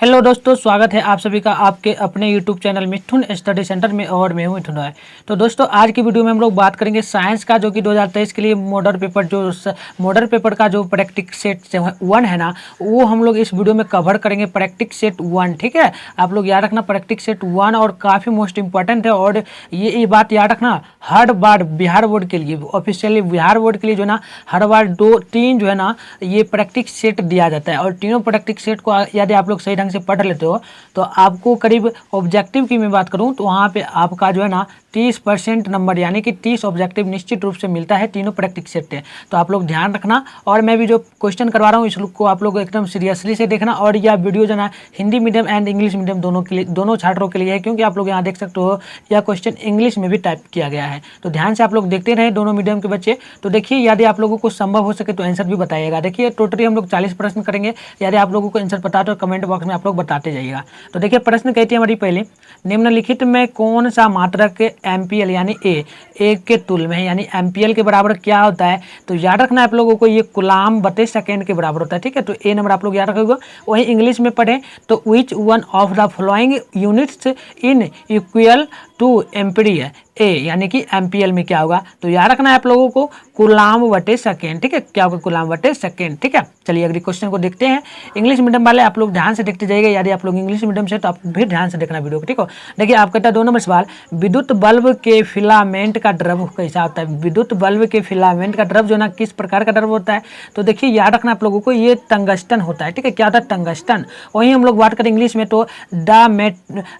Hello दोस्तों, स्वागत है आप सभी का आपके अपने यूट्यूब चैनल मिथुन स्टडी सेंटर में और मैं हूं मिथुन राय। तो दोस्तों, आज की वीडियो में हम लोग बात करेंगे साइंस का, जो कि 2023 के लिए मॉडल पेपर का जो प्रैक्टिस सेट 1 है ना, वो हम लोग इस वीडियो में कवर करेंगे। प्रैक्टिस सेट 1, ठीक है। आप लोग याद रखना, प्रैक्टिस सेट 1 और काफ़ी मोस्ट इंपॉर्टेंट है। और ये बात याद रखना, हर बार बिहार बोर्ड के लिए, ऑफिशियली बिहार बोर्ड के लिए जो ना, हर बार 2-3 जो है ना, ये प्रैक्टिस सेट दिया जाता है। और तीनों प्रैक्टिस सेट को यदि आप लोग सही ढंग से पढ़ लेते हो तो आपको करीब ऑब्जेक्टिव की मैं बात करूं तो वहां पे आपका जो है ना 30% नंबर, यानी कि 30 ऑब्जेक्टिव निश्चित रूप से मिलता है तीनों प्रैक्टिस सेट है। तो आप लोग ध्यान रखना, और मैं भी जो क्वेश्चन करवा रहा हूँ इसको आप लोग एकदम सीरियसली से देखना। और यह वीडियो जो ना Hindi medium and English medium दोनों के लिए, दोनों छात्रों के लिए है, क्योंकि आप लोग यहाँ देख सकते हो यह क्वेश्चन इंग्लिश में भी टाइप किया गया है। तो ध्यान से आप लोग देखते रहे दोनों मीडियम के बच्चे। तो देखिए, यदि आप लोगों को संभव हो सके तो आंसर भी बताइएगा। देखिए, टोटली हम लोग 40 प्रश्न करेंगे। यदि आप लोगों को आंसर पता तो कमेंट बॉक्स में आप लोग बताते जाइएगा। तो देखिए, प्रश्न कहती है हमारी पहले, निम्नलिखित में कौन सा मात्रक एमपीएल यानी ए के तुल्य में है, यानी एमपीएल के बराबर क्या होता है। तो याद रखना आप लोगों को, ये कूलाम बटे सेकेंड के बराबर होता है, ठीक है। तो ए नंबर आप लोग याद रखोगे। वही इंग्लिश में पढ़ें तो which one of the following units in equal to ampere A, यानी कि एमपीएल में क्या होगा। तो याद रखना है आप लोगों को, कूलाम बटे सेकेंड, ठीक है। क्या होगा, कूलाम बटे सेकेंड, ठीक है। चलिए अगले क्वेश्चन को देखते हैं। इंग्लिश मीडियम वाले आप लोग ध्यान से देखते जाइएगा। यदि आप लोग इंग्लिश मीडियम से तो आप भी ध्यान से देखना वीडियो को, ठीक हो। देखिए, आप कहता है 2 नंबर सवाल, विद्युत बल्ब के फिलामेंट का द्रव कैसा होता है। विद्युत बल्ब के फिलामेंट का द्रव जो ना किस प्रकार का द्रव होता है। तो देखिए, याद रखना आप लोगों को, ये टंगस्टन होता है, ठीक है। क्या होता है, टंगस्टन। वहीं हम लोग बात करें इंग्लिश में तो the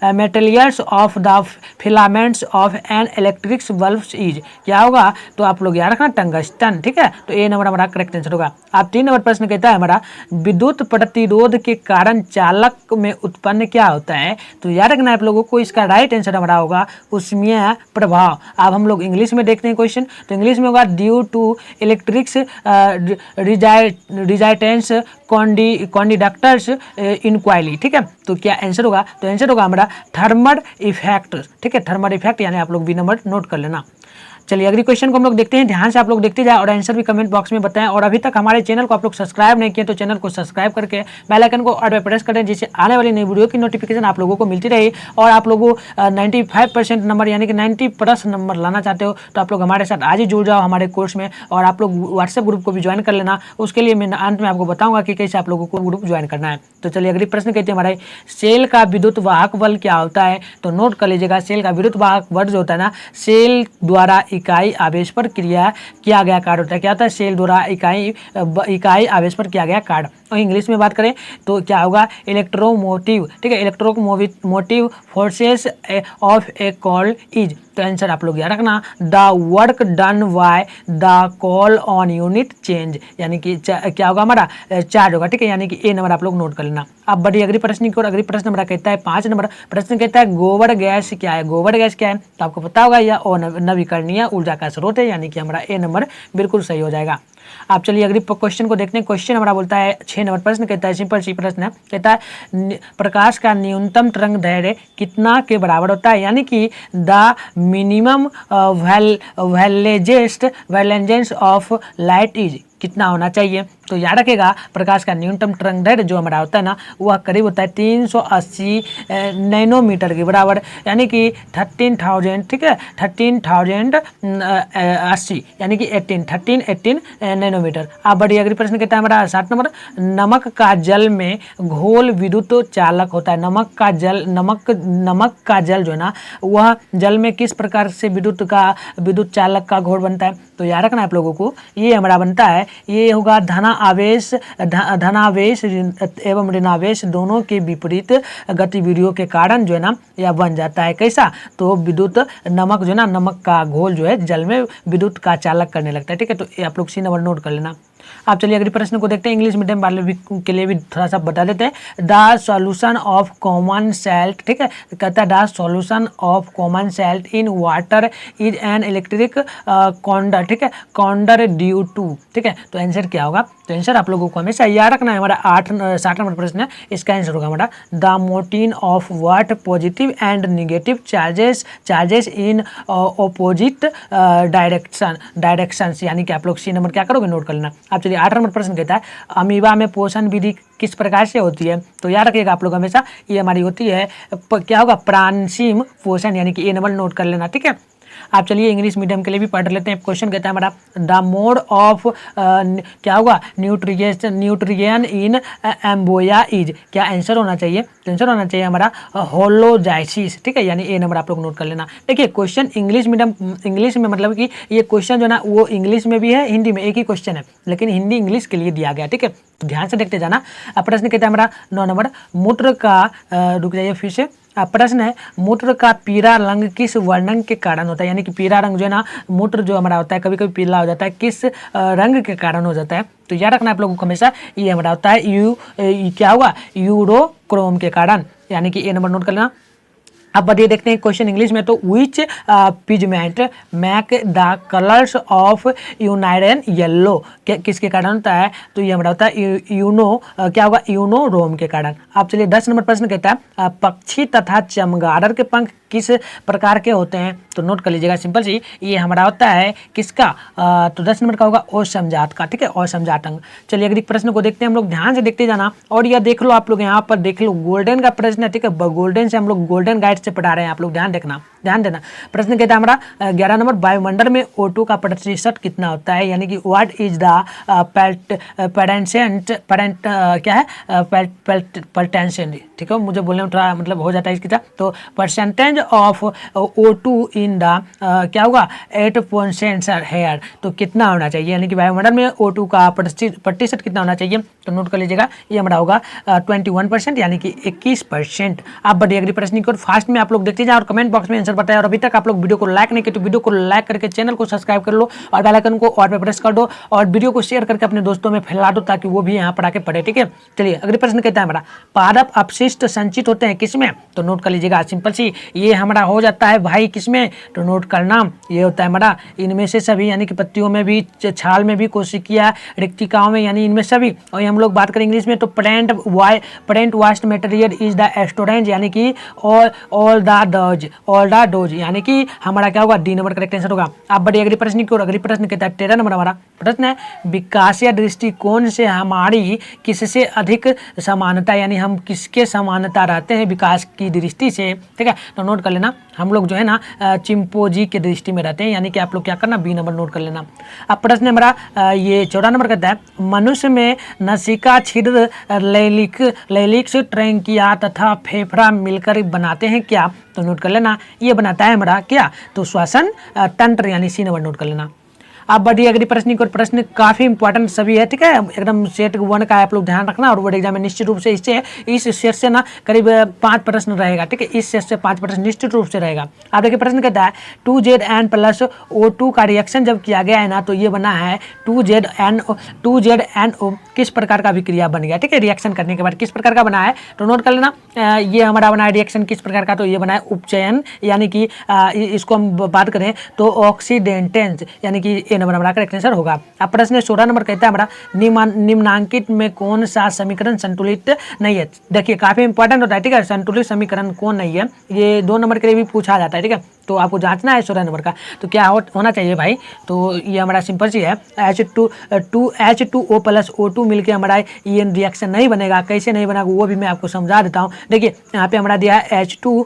materials of the filaments of an electric bulb is, क्या होगा। तो आप लोग याद रखना, टंगस्टन, ठीक है। तो ए नंबर हमारा करेक्ट आंसर होगा। आप 3 नंबर प्रश्न कहता है हमारा, विद्युत प्रतिरोध के कारण चालक में उत्पन्न क्या होता है। तो याद रखना आप लोगों को, इसका राइट आंसर हमारा होगा ऊष्मीय प्रभाव। अब हम लोग इंग्लिश में देखते हैं क्वेश्चन। तो इंग्लिश में होगा ड्यू टू इलेक्ट्रिक्स रिजाइटेंस कॉन्डिडक्टर्स इनक्वायली, ठीक है। तो क्या आंसर होगा, तो आंसर होगा हमारा थर्मल इफेक्ट, ठीक है। थर्मल इफेक्ट, यानी आप लोग बी नंबर नोट कर लेना। चलिए अगली क्वेश्चन को हम लोग देखते हैं। ध्यान से आप लोग देखते जाए और आंसर भी कमेंट बॉक्स में बताएं। और अभी तक हमारे चैनल को आप लोग सब्सक्राइब नहीं किए तो चैनल को सब्सक्राइब करके बेल आइकन को ऑल पे प्रेस करें, जिससे आने वाली नई वीडियो की नोटिफिकेशन आप लोगों को मिलती रहे। और आप लोगों 95% नंबर, यानी कि 90+ नंबर लाना चाहते हो तो आप लोग हमारे साथ आज ही जुड़ जाओ हमारे कोर्स में। और आप लोग व्हाट्सएप ग्रुप को भी ज्वाइन कर लेना। उसके लिए मैं अंत में आपको बताऊंगा कि कैसे आप लोगों को ग्रुप ज्वाइन करना है। तो चलिए अगली प्रश्न कहते हैं हमारे, सेल का विद्युत वाहक बल क्या होता है। तो नोट कर लीजिएगा, सेल का विद्युत वाहक बल जो होता है ना, सेल द्वारा इकाई आवेश पर क्रिया किया गया कार्य होता है। क्या होता है, सेल द्वारा इकाई आवेश पर किया गया कार्य। और इंग्लिश में बात करें तो क्या होगा, इलेक्ट्रोमोटिव, ठीक है। Electromotive forces of A call is. तो आंसर आप लोग याद रखना, the work done by the call on unit change, यानी कि क्या होगा हमारा, चार्ज होगा, ठीक है। यानी कि ए नंबर आप लोग नोट कर लेना। अब बढ़िए अगली प्रश्न की ओर। अगली प्रश्न हमारा कहता है 5 नंबर प्रश्न कहता है, गोबर गैस क्या है। गोबर गैस क्या है, तो आपको पता होगा, यह नवीकरणीय ऊर्जा का स्रोत है, यानी कि हमारा ए नंबर बिल्कुल सही हो जाएगा। आप चलिए अगली क्वेश्चन को देखते हैं। क्वेश्चन हमारा बोलता है 6 नंबर प्रश्न कहता है, सिंपल सी प्रश्न है, कहता है प्रकाश का न्यूनतम तरंग दैर्घ्य कितना के बराबर होता है, यानी कि the minimum wavelengths of light is, कितना होना चाहिए। तो याद रखेगा, प्रकाश का न्यूनतम तरंग दैर्घ्य जो हमारा होता है ना, वह करीब होता है 380 नैनोमीटर के बराबर, यानी कि 13,000, ठीक है, 13,080, यानी कि 18 नैनोमीटर। आप बढ़िए अगली प्रश्न कहता है हमारा 7 नंबर, नमक का जल में घोल विद्युत चालक होता है। नमक का जल जो है ना, वह जल में किस प्रकार से विद्युत चालक का घोल बनता है। तो याद रखना आप लोगों को, ये हमारा बनता है, ये होगा धनावेश एवं ऋणावेश दोनों के विपरीत गतिविधियों के कारण जो है ना, यह बन जाता है। कैसा, तो विद्युत नमक जो है ना, नमक का घोल जो है जल में विद्युत का चालक करने लगता है, ठीक है। तो ये आप लोग सी नंबर नोट कर लेना। आप चलिए अगले प्रश्न को देखते हैं। इंग्लिश मीडियम वाले भी के लिए भी थोड़ा सा बता देते हैं। The solution of common salt, ठीक है, कहता है the solution of common salt in water is an electric condor, ठीक है, कॉन्डर ड्यू टू, ठीक है। तो आंसर क्या होगा, तो आंसर आप लोगों को हमेशा याद रखना है। हमारा 60 नंबर प्रश्न है, इसका आंसर होगा हमारा the Mortein of what positive and negative charges in opposite directions, यानी कि आप लोग सी नंबर क्या करोगे, नोट कर लेना। आप चलिए 8 नंबर प्रश्न कहता है अमीबा में पोषण विधि किस प्रकार से होती है। तो याद रखिएगा आप लोग हमेशा, ये हमारी होती है क्या होगा, प्राणसीम पोषण, यानी कि ए नंबर नोट कर लेना, ठीक है। आप चलिए इंग्लिश मीडियम के लिए भी पढ़ लेते हैं। क्वेश्चन कहता है हमारा द मोड ऑफ क्या होगा, न्यूट्रियन इन एम्बोया इज, क्या आंसर होना चाहिए, तो आंसर होना चाहिए हमारा होलोजाइसिस, ठीक है, यानी ए नंबर आप लोग नोट कर लेना। देखिए क्वेश्चन इंग्लिश मीडियम, इंग्लिश में मतलब कि ये क्वेश्चन जो ना वो इंग्लिश में भी है, हिंदी में, एक ही क्वेश्चन है, लेकिन हिंदी इंग्लिश के लिए दिया गया, ठीक है, तो ध्यान से देखते जाना। अब प्रश्न कहता है हमारा 9 नंबर मूत्र का रुक जाइए फिर से, प्रश्न है मूत्र का पीला रंग किस वर्णन के कारण होता है, यानी कि पीला रंग जो है ना, मूत्र जो हमारा होता है कभी कभी पीला हो जाता है, किस रंग के कारण हो जाता है। तो याद रखना आप लोगों को हमेशा, ये हमारा होता है क्या होगा, यूरोक्रोम के कारण, यानी कि ए नंबर नोट कर लेना। अब बढ़िए देखते हैं क्वेश्चन इंग्लिश में। तो which pigment make the colours of यूनाइडन येलो, किसके कारण होता है, तो ये हमारा होता है क्या होगा, यूनोरोम के कारण। आप चलिए 10 नंबर प्रश्न कहता है पक्षी तथा चमगादड़ के पंख किस प्रकार के होते हैं, तो नोट कर लीजिएगा सिंपल सी, ये हमारा होता है किसका, तो 10 नंबर का होगा असमजात का, ठीक है, असमजात अंग। चलिए अगले प्रश्न को देखते हैं हम लोग, ध्यान से देखते जाना। और यह देख लो आप लोग, यहाँ पर देख लो गोल्डन का प्रश्न है, ठीक है, गोल्डन से हम लोग गोल्डन गाइड से पढ़ा रहे हैं, आप लोग ध्यान देखना, ध्यान देना। प्रश्न कहता है हमारा 11 नंबर वायुमंडल में O2 का प्रतिशत कितना होता है, यानी कि व्हाट इज द क्या है, परसेंटेज, ठीक है, मुझे बोलने में थोड़ा मतलब हो जाता है इसकी तरह। तो percentage of O2 in the क्या होगा 8% हेयर, तो कितना होना चाहिए, यानी कि वायुमंडल में O2 का प्रतिशत कितना होना चाहिए, तो नोट कर लीजिएगा, ये हमारा होगा 21%, यानी कि 21%। आप बढ़िया अगली प्रश्न को फास्ट में आप लोग देखते जाए और कमेंट बॉक्स में आंसर बताएं। और अभी तक आप लोग वीडियो को लाइक नहीं किए तो वीडियो को लाइक करके चैनल को सब्सक्राइब कर लो और बेल आइकन को और पे प्रेस कर दो और वीडियो को शेयर करके अपने दोस्तों में फैला दो ताकि वो भी यहाँ पर आके पढ़े, ठीक है। चलिए अगले प्रश्न कहता है हमारा पादप अपशिष्ट संचित होते हैं किसमें, तो नोट कर लीजिएगा सिंपल सी, ये हमारा हो जाता है भाई किसमें, तो नोट करना, ये होता है हमारा इनमें से सभी, यानी कि पत्तियों में भी, छाल में भी, कोशिकिया रिक्तिकाओं में, यानी इनमें सभी। और हम लोग बात करें इंग्लिश में तो plant waste material is the storage, यानी कि ऑल द डोज, यानी कि हमारा क्या होगा, डी नंबर करेक्ट आंसर होगा। आप बढ़िया अगली प्रश्न की ओर। अगली प्रश्न कहता है 13 नंबर हमारा प्रश्न है विकासीय दृष्टिकोण से हमारी किससे अधिक समानता, यानी हम किसके समानता रहते हैं विकास की दृष्टि से, ठीक है, तो नोट कर लेना, हम लोग जो है ना चिंपोजी के दृष्टि में रहते हैं, यानी कि आप लोग क्या करना, बी नंबर नोट कर लेना। अब प्रश्न हमारा ये 14 नंबर कहता है मनुष्य में नसिका छिद्र लैलिक्स ट्रैंकिया तथा फेफड़ा मिलकर बनाते हैं क्या, तो नोट कर लेना, ये बनाता है हमारा क्या, तो श्वसन तंत्र, यानी सी नंबर नोट कर लेना। आप बढ़िए अगली प्रश्न को, प्रश्न काफी इंपॉर्टेंट सभी है, ठीक है, एकदम सेट 1 का आप लोग ध्यान रखना। और बोर्ड एग्जाम में निश्चित रूप से इस सेट से ना करीब 5 प्रश्न रहेगा, ठीक है, इस सेट से 5 प्रश्न निश्चित रूप से रहेगा। आप देखिए प्रश्न कहता है 2ZN प्लस O2 का रिएक्शन जब किया गया है ना, तो ये बना है 2ZNO किस प्रकार का अभिक्रिया बन गया, ठीक है, रिएक्शन करने के बाद किस प्रकार का बना है, तो नोट कर लेना, ये हमारा बना है रिएक्शन किस प्रकार का, तो ये बना है उपचयन, यानी कि इसको हम बात करें तो ऑक्सीडेंटेंस, यानी कि ए नंबर हमारा करेक्ट आंसर होगा। अब प्रश्न 16 नंबर कहता है हमारा निम्नांकित में कौन सा समीकरण संतुलित नहीं है। देखिए काफी इंपॉर्टेंट होता है, ठीक है, संतुलित समीकरण कौन नहीं है, ये 2 नंबर के लिए भी पूछा जाता है, ठीक है, तो आपको जांचना है 16 नंबर का, तो क्या होना चाहिए भाई, तो ये हमारा सिंपल सी है H2O प्लस O2 मिलकर हमारा ये रिएक्शन नहीं बनेगा। कैसे नहीं बनेगा वो भी मैं आपको समझा देता हूँ। देखिए यहाँ पे हमारा दिया है H2,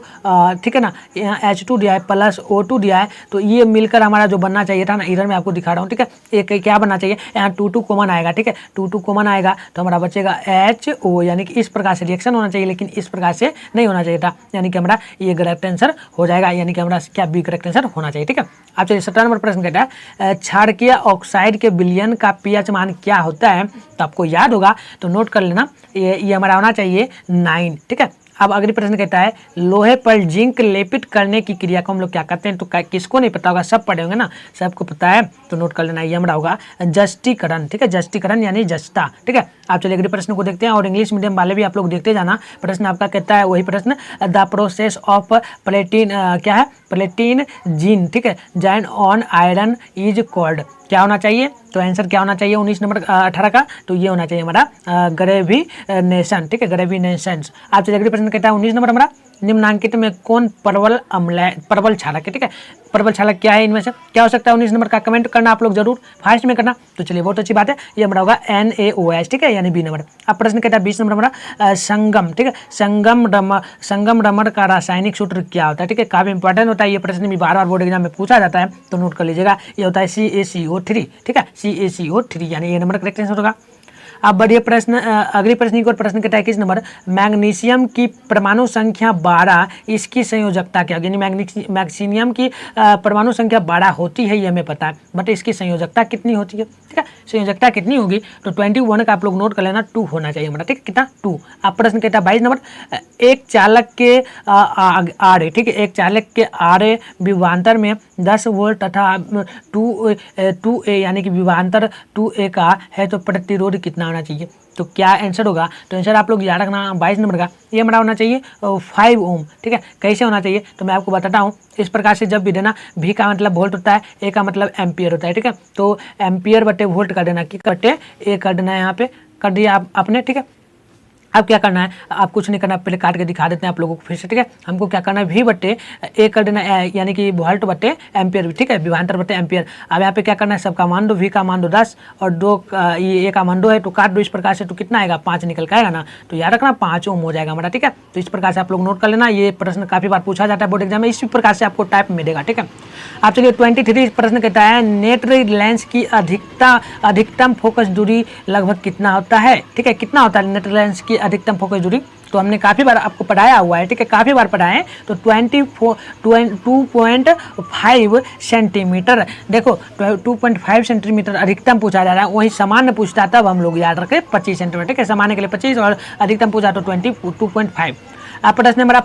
ठीक है ना, यहाँ H2 दिया है प्लस O2 दिया है, तो ये मिलकर हमारा जो बनना चाहिए था ना, इधर मैं आपको दिखा रहा हूँ, ठीक है, एक क्या बनना चाहिए, यहाँ 2 कॉमन आएगा, ठीक है, 2 कॉमन आएगा तो हमारा बचेगा HO, यानी कि इस प्रकार से रिएक्शन होना चाहिए, लेकिन इस प्रकार से नहीं होना चाहिए था, यानी कि हमारा ये करेक्ट आंसर हो जाएगा, यानी कि हमारा क्या बी करेक्ट आंसर होना चाहिए, ठीक है। आप चलिए 17 नंबर प्रश्न कहता है क्षारकीय ऑक्साइड के विलयन का पीएच मान क्या होता है, तो आपको याद होगा, तो नोट कर लेना, ये हमारा होना चाहिए 9, ठीक है। अब अगली प्रश्न कहता है लोहे पर जिंक लेपित करने की क्रिया को हम लोग क्या करते हैं, तो किसको नहीं पता होगा, सब पढ़े होंगे ना, सबको पता है, तो नोट कर लेना, ये हमारा होगा जस्टीकरण, ठीक है, जस्टीकरण यानी जस्ता, ठीक है। आप चलिए अगले प्रश्न को देखते हैं और इंग्लिश मीडियम वाले भी आप लोग देखते जाना। प्रश्न आपका कहता है वही प्रश्न द प्रोसेस ऑफ प्लेटिन क्या है, प्लेटिन जीन, ठीक है, join on iron is called, क्या होना चाहिए, तो आंसर क्या होना चाहिए 19 नंबर 18 का, तो ये होना चाहिए हमारा ग्रेविनेशन, ठीक है, ग्रेविनेशन। आप चलिए अगले प्रश्न कहता है 19 नंबर हमारा निम्नांकित में कौन प्रबल क्षारक है, ठीक है। प्रबल क्षारक क्या है, इनमें से क्या हो सकता है 19 नंबर का, कमेंट करना आप लोग जरूर फास्ट में करना। तो चलिए बहुत अच्छी बात है, ये हमारा होगा NaOH, ठीक है, यानी बी नंबर। अब प्रश्न कहता है 20 नंबर हमारा संगम, ठीक है, संगम रमण का रासायनिक सूत्र क्या होता है, ठीक है, काफी इंपॉर्टेंट होता है ये प्रश्न भी बार बार बोर्ड एग्जाम में पूछा जाता है, तो नोट कर लीजिएगा। ये होता है CaCO3, ठीक है, CaCO3 यानी ये नंबर करेक्ट आंसर होगा। अब बढ़िए प्रश्न, अगली प्रश्न की ओर। प्रश्न कहता है 21 नंबर, मैग्नीशियम की परमाणु संख्या 12, इसकी संयोजकता क्या होगी, यानी मैग्नीशियम की परमाणु संख्या 12 होती है ये हमें पता है, बट इसकी संयोजकता कितनी होती है, ठीक है, संयोजकता कितनी होगी, तो 21 का आप लोग नोट कर लेना, 2 होना चाहिए हमारा, ठीक है, कितना 2। अब प्रश्न कहता है 22 नंबर, एक चालक के आड़े, ठीक है, एक चालक के आड़े विभवांतर में 10 वोल्ट तथा 2A यानी कि विभवांतर 2A का है, तो प्रतिरोध कितना होना चाहिए, तो क्या आंसर होगा, तो आंसर आप लोग याद रखना 22 नंबर का, ये हमारा होना चाहिए 5 ओम, ठीक है। कैसे होना चाहिए तो मैं आपको बताता हूँ। इस प्रकार से जब भी देना, V का मतलब वोल्ट होता है, A का मतलब एम्पियर होता है, ठीक है, तो एम्पियर बटे वोल्ट कर देना, कि बटे A कर देना है, यहाँ पे कर दिया आपने, ठीक है। अब क्या करना है, आप कुछ नहीं करना, पहले काट के दिखा देते हैं आप लोगों को फिर से, ठीक है। हमको क्या करना है, V बटे A कर देना है, यानी कि वोल्ट बटे एम्पियर, ठीक है, विभवांतर बटे एम्पियर। अब यहाँ पे क्या करना है, सबका मान दो, V का मान दो 10 और 2 ये A का मान 2 है, तो काट दो इस प्रकार से, तो कितना आएगा 5 निकल के आएगा ना, तो याद रखना 5 ओम हो जाएगा हमारा, ठीक है। तो इस प्रकार से आप लोग नोट कर लेना, ये प्रश्न काफी बार पूछा जाता है बोर्ड एग्जाम में, इसी प्रकार से आपको टाइप मिलेगा, ठीक है। आप चलिए 23 प्रश्न कहता है, नेट लेंस की अधिकतम फोकस दूरी लगभग कितना होता है, ठीक है, कितना होता है नेट लेंस की अधिकतम फोकस दूरी, तो हमने काफ़ी बार आपको पढ़ाया हुआ है, ठीक है, काफ़ी बार पढ़ाए हैं, तो 2.5 सेंटीमीटर, देखो 2.5 सेंटीमीटर अधिकतम पूछा जा रहा है, वही सामान्य पूछता तब हम लोग याद रखें 25 सेंटीमीटर, ठीक है, सामान्य के लिए 25 और अधिकतम पूछा तो 2.5। आप प्रश्न नंबर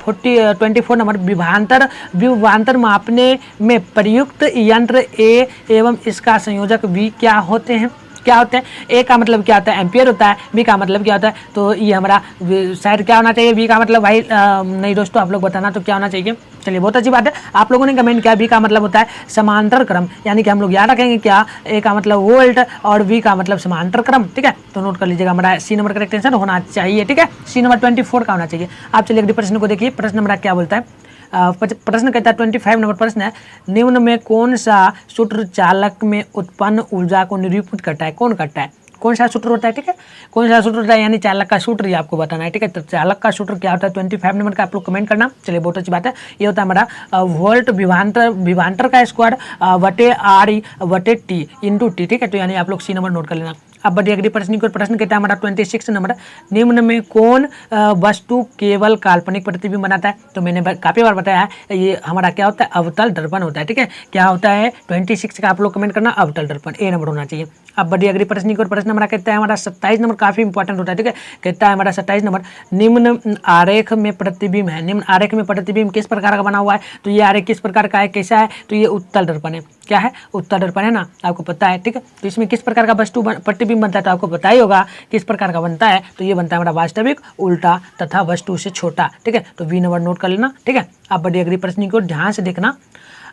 24 नंबर, विभवांतर मापने में प्रयुक्त यंत्र A एवं इसका संयोजक V क्या होते हैं, क्या होते हैं, A का मतलब क्या होता है, एम्पियर होता है, B का मतलब क्या होता है, तो ये हमारा शायद क्या होना चाहिए, B का मतलब भाई नहीं दोस्तों, आप लोग बताना तो क्या होना चाहिए। चलिए बहुत अच्छी बात है, आप लोगों ने कमेंट किया B का मतलब होता है समांतर क्रम, यानी कि हम लोग याद रखेंगे क्या, A का मतलब वोल्ट और V का मतलब समांतर क्रम, ठीक है, तो नोट कर लीजिएगा, हमारा C नंबर करेक्ट आंसर होना चाहिए, ठीक है, C नंबर 24 का होना चाहिए। आप चलिए अगले प्रश्न को देखिए, प्रश्न नंबर क्या बोलता है। प्रश्न कहता है 25 नंबर प्रश्न है, निम्न में कौन सा सूत्र चालक में उत्पन्न ऊर्जा को निरूपित करता है, कौन करता है, कौन सा सूत्र होता है, ठीक है, कौन सा सूत्र होता है, यानी चालक का सूत्र ही आपको बताना है, ठीक है। तो चालक का सूत्र क्या होता है 25 नंबर का आप लोग कमेंट करना। चलिए बहुत अच्छी बात है, ये होता है हमारा वोल्ट विभवांतर का स्क्वायर बटे R बटे T इंटू T, ठीक है, तो यानी आप लोग C नंबर नोट कर लेना। अब बढ़िए अगली प्रश्न की प्रश्न कहता है हमारा 26 नंबर, निम्न में कौन वस्तु केवल काल्पनिक प्रतिबिंब बनाता है, तो मैंने काफी बार बताया है, ये हमारा क्या होता है, अवतल दर्पण होता है, ठीक है, क्या होता है 26 का आप लोग कमेंट करना, अवतल दर्पण, A नंबर होना चाहिए। अब बढ़िए अगली प्रश्न की प्रश्न हमारा कहता है हमारा 27 नंबर, काफी इंपॉर्टेंट होता है, ठीक है, कहता है हमारा 27 नंबर, निम्न आरेख में प्रतिबिंब है, निम्न आरेख में प्रतिबिंब किस प्रकार का बना हुआ है, तो ये आरेख किस प्रकार का है, कैसा है, तो ये उत्तल दर्पण है, क्या है, उत्तल दर्पण है ना, आपको पता है, ठीक है। तो इसमें किस प्रकार का वस्तु प्रतिबिंब बनता है, तो आपको पता ही होगा किस प्रकार का बनता है, तो ये बनता है हमारा वास्तविक, उल्टा तथा वस्तु से छोटा, ठीक है, तो V नंबर नोट कर लेना, ठीक है। अब बढ़िए अगली प्रश्न को ध्यान से देखना।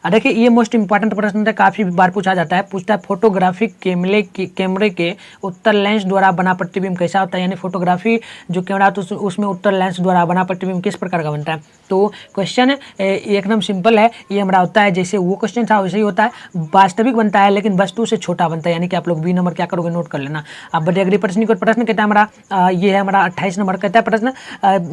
देखिए ये मोस्ट इंपॉर्टेंट प्रश्न होता है, काफी बार पूछा जाता है, पूछता है फोटोग्राफिक कैमरे के उत्तल लेंस द्वारा बना प्रतिबिंब कैसा होता है, यानी फोटोग्राफी जो कैमरा तो उसमें उत्तल लेंस द्वारा बना प्रतिबिंब किस प्रकार का बनता है। तो क्वेश्चन एकदम सिंपल है, ये हमारा होता है जैसे वो क्वेश्चन था वैसे ही होता है, वास्तविक बनता है लेकिन वस्तु से छोटा बनता है, यानी कि आप लोग B नंबर क्या करोगे नोट कर लेना। अब बढ़िए अगली प्रश्न को प्रश्न कहता है हमारा ये है हमारा 28 नंबर कहता है प्रश्न,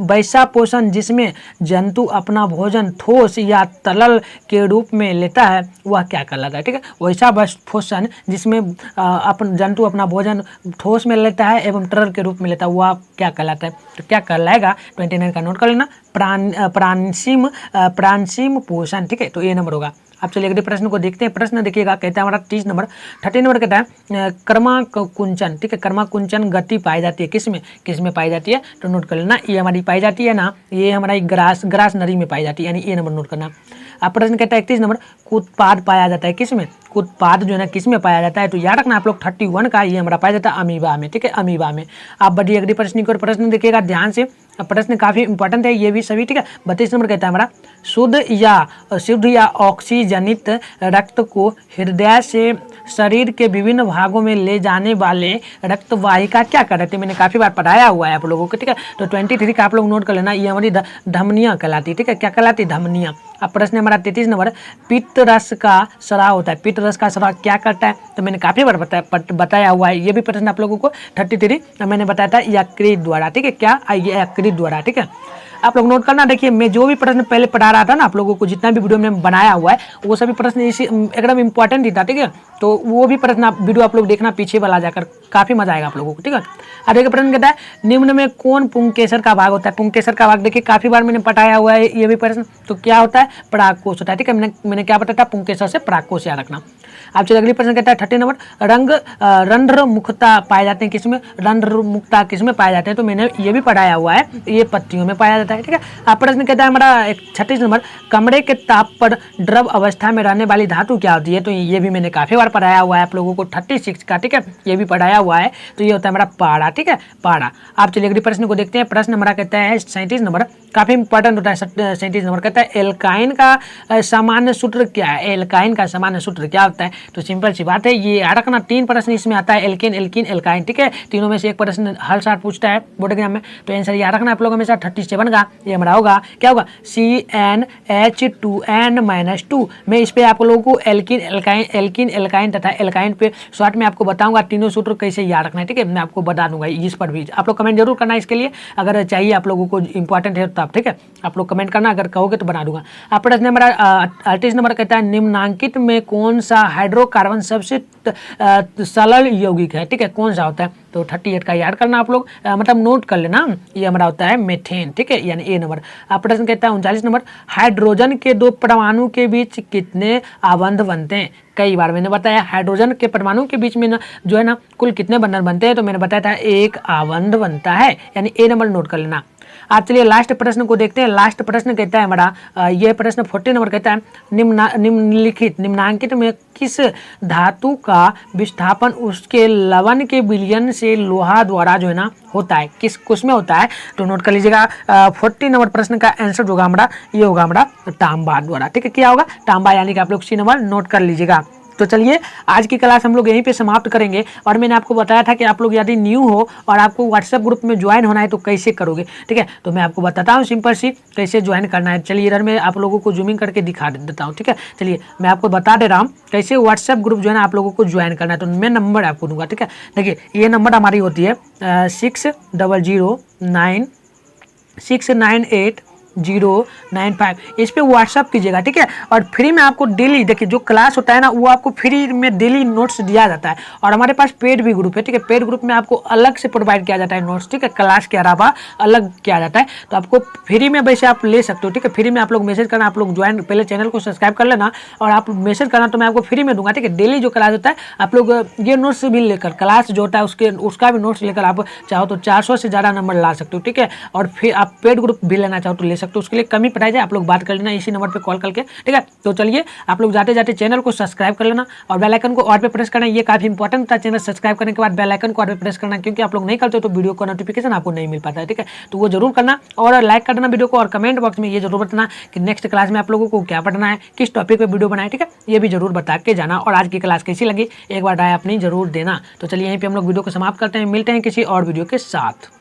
वैसा पोषण जिसमें जंतु अपना भोजन ठोस या तरल के रूप में लेता है वह क्या कहलाता है, ठीक है, वैसा पोषण जिसमें अपन जंतु अपना भोजन ठोस में लेता है एवं तरल के रूप में लेता है वह क्या कहलाता है, तो क्या कहलाएगा 29 का नोट कर लेना, प्राणसीम पोषण, ठीक है, तो A नंबर होगा। अब चलिए अगले प्रश्न को देखते हैं, प्रश्न देखिएगा कहता है हमारा 30 नंबर 30 नंबर कहता है कर्मा कुंचन, ठीक है, कर्मा कुंचन गति पाई जाती है किसमें पाई जाती है, तो नोट कर लेना, ये हमारी पाई जाती है ना, ये हमारी ग्रास नरी में पाई जाती है, यानी A नंबर नोट करना। अब प्रश्न कहता है 31 नंबर, कुत्पाद पाया जाता है किसमें, कुत्पाद जो है ना किसमें पाया जाता है, तो याद रखना आप लोग 31 का, ये हमारा पाया जाता है अमीबा में, ठीक है, अमीबा में। आप बढ़िए अगली प्रश्न को प्रश्न देखिएगा ध्यान से, प्रश्न काफ़ी इंपॉर्टेंट है ये भी सभी, ठीक है। 32 नंबर कहता है हमारा शुद्ध या ऑक्सीजनित रक्त को हृदय से शरीर के विभिन्न भागों में ले जाने वाले रक्त वाहिका क्या कहलाती है। मैंने काफ़ी बार पढ़ाया हुआ है आप लोगों को, ठीक है। तो 23 का आप लोग नोट कर लेना, ये हमारी धमनियाँ कहलाती है, ठीक है। क्या कहलाती है? धमनियाँ। अब प्रश्न हमारा 33 नंबर, पित्त रस का स्राव होता है। पित्त रस का स्राव क्या करता है? तो मैंने काफ़ी बार बताया हुआ है, ये भी प्रश्न आप लोगों को 33 मैंने बताया था यकृत द्वारा, ठीक है। क्या? ये यकृत द्वारा, ठीक है। आप लोग नोट करना। देखिए मैं जो भी प्रश्न पहले पढ़ा रहा था ना आप लोगों को, जितना भी वीडियो में बनाया हुआ है वो सभी प्रश्न इसी एकदम इंपॉर्टेंट ही था, ठीक है। तो वो भी प्रश्न आप वीडियो आप लोग देखना पीछे वाला जाकर, काफ़ी मजा आएगा आप लोगों को, ठीक है। अब देखिए प्रश्न कहता है निम्न में कौन पुंकेसर का भाग होता है? पुंकेसर का भाग देखिए काफ़ी बार मैंने पढ़ाया हुआ है ये भी प्रश्न। तो क्या होता है? परागकोश होता है, ठीक है। मैंने क्या बताया था? पुंकेसर से परागकोश याद रखना। अब चलिए अगली प्रश्न कहता है 30 नंबर, रंध्र मुक्ता पाए जाते हैं किसमें? रंध्र मुक्ता किसमें पाए जाते हैं? तो मैंने ये भी पढ़ाया हुआ है, ये पत्तियों में पाया जाता है, ठीक है। अब प्रश्न कहता है हमारा 36 नंबर, कमरे के ताप पर द्रव अवस्था में रहने वाली धातु क्या होती है? तो ये भी मैंने काफ़ी बार पढ़ाया हुआ है आप लोगों को 36 का, ठीक है। ये भी पढ़ाया हुआ है, तो ये होता है हमारा पारा, ठीक है, पारा। आप चलिए अगले प्रश्न को देखते हैं। प्रश्न हमारा कहता है 37 नंबर, काफ़ी इंपॉर्टेंट होता है 37 नंबर, कहता है एल्काइन का सामान्य सूत्र क्या है? एल्काइन का सामान्य सूत्र क्या होता है? तो सिंपल सी बात है, ये याद रखना। 3 प्रश्न इसमें आता है, एल्केन, एल्कीन, एल्काइन, ठीक है। तीनों में से एक प्रश्न हर साल पूछता है बोर्ड एग्जाम में, तो आंसर याद रखना आप लोग हमेशा 37 का। ये हमारा होगा, क्या होगा? CnH2n-2। मैं इस पे आप लोगों को एल्कीन, एल्काइन तथा एल्काइन पे शॉर्ट में आपको बताऊंगा तीनों सूत्र कैसे याद रखना है, ठीक है। मैं आपको बता दूंगा इस पर भी। आप लोग कमेंट जरूर करना इसके लिए, अगर चाहिए आप लोगों को इंपॉर्टेंट है तब, ठीक है। आप लोग कमेंट करना, अगर कहोगे तो बना दूंगा। आप प्रश्न हमारा 38 नंबर कहता है निम्नांकित में कौन सा हाइड्रोकार्बन सबसे सरल यौगिक है? ठीक है, कौन सा होता है? तो 38 का याद करना आप लोग, मतलब नोट कर लेना। ये हमारा होता है मेथेन, ठीक है, यानी ए नंबर। आप प्रश्न कहता है 39 नंबर, हाइड्रोजन के 2 परमाणु के बीच कितने आबंध बनते हैं? कई बार मैंने बताया हाइड्रोजन के परमाणु के बीच में ना जो है ना कुल कितने बंधन बनते हैं, तो मैंने बताया था 1 आबंध बनता है, यानी ए नंबर नोट कर लेना। आप चलिए लास्ट प्रश्न को देखते हैं। लास्ट प्रश्न कहता है हमारा ये प्रश्न 40 नंबर कहता है निम्नांकित में किस धातु का विस्थापन उसके लवण के विलयन से लोहा द्वारा जो है ना होता है? किस में होता है? तो नोट कर लीजिएगा। 40 नंबर प्रश्न का आंसर होगा हमारा, ये होगा हमारा तांबा द्वारा, ठीक है। क्या होगा? तांबा, यानी कि आप लोग सी नंबर नोट कर लीजिएगा। तो चलिए आज की क्लास हम लोग यहीं पे समाप्त करेंगे। और मैंने आपको बताया था कि आप लोग यदि न्यू हो और आपको व्हाट्सएप ग्रुप में ज्वाइन होना है तो कैसे करोगे, ठीक है। तो मैं आपको बताता हूँ सिंपल सी कैसे ज्वाइन करना है। चलिए इधर मैं आप लोगों को जूमिंग करके दिखा देता हूँ, ठीक है। चलिए मैं आपको बता दे रहा हूँ कैसे व्हाट्सएप ग्रुप जो है ना आप लोगों को ज्वाइन करना है। तो मैं नंबर आपको दूंगा, ठीक है। देखिए ये नंबर हमारी होती है 60098698 इस पे व्हाट्सअप कीजिएगा, ठीक है। और फ्री में आपको डेली, देखिए जो क्लास होता है ना वो आपको फ्री में डेली नोट्स दिया जाता है। और हमारे पास पेड भी ग्रुप है, ठीक है। पेड ग्रुप में आपको अलग से प्रोवाइड किया जाता है नोट्स, ठीक है। क्लास के अलावा अलग किया जाता है, तो आपको फ्री में वैसे आप ले सकते हो, ठीक है। फ्री में आप लोग मैसेज करना, आप लोग ज्वाइन, पहले चैनल को सब्सक्राइब कर लेना और आप मैसेज करना, तो मैं आपको फ्री में दूंगा, ठीक है। डेली जो क्लास होता है आप लोग ये नोट्स भी लेकर, क्लास जो होता है उसका भी नोट्स लेकर आप चाहो तो 400 से ज़्यादा नंबर ला सकते हो, ठीक है। और फिर आप पेड ग्रुप भी लेना चाहो तो ले सकते हो, उसके लिए कमी प्राइस है, आप लोग बात कर लेना इसी नंबर पे कॉल करके, ठीक है। तो चलिए आप लोग जाते जाते चैनल को सब्सक्राइब कर लेना और बेल आइकन को ऑल पे प्रेस करना। ये काफी इंपॉर्टेंट था, चैनल सब्सक्राइब करने के बाद बेल आइकन को ऑल पे प्रेस करना, क्योंकि आप लोग नहीं करते तो वीडियो का नोटिफिकेशन आपको नहीं मिल पाता है, ठीक है। तो वो जरूर करना और लाइक कर देना वीडियो को, और कमेंट बॉक्स में ये जरूर बताना कि नेक्स्ट क्लास में आप लोगों को क्या पढ़ना है, किस टॉपिक पे वीडियो बनाए, ठीक है। ये भी जरूर बता के जाना। और आज की क्लास कैसी लगी एक बार राय अपनी जरूर देना। तो चलिए यहीं पे हम लोग वीडियो को समाप्त करते हैं, मिलते हैं किसी और वीडियो के साथ।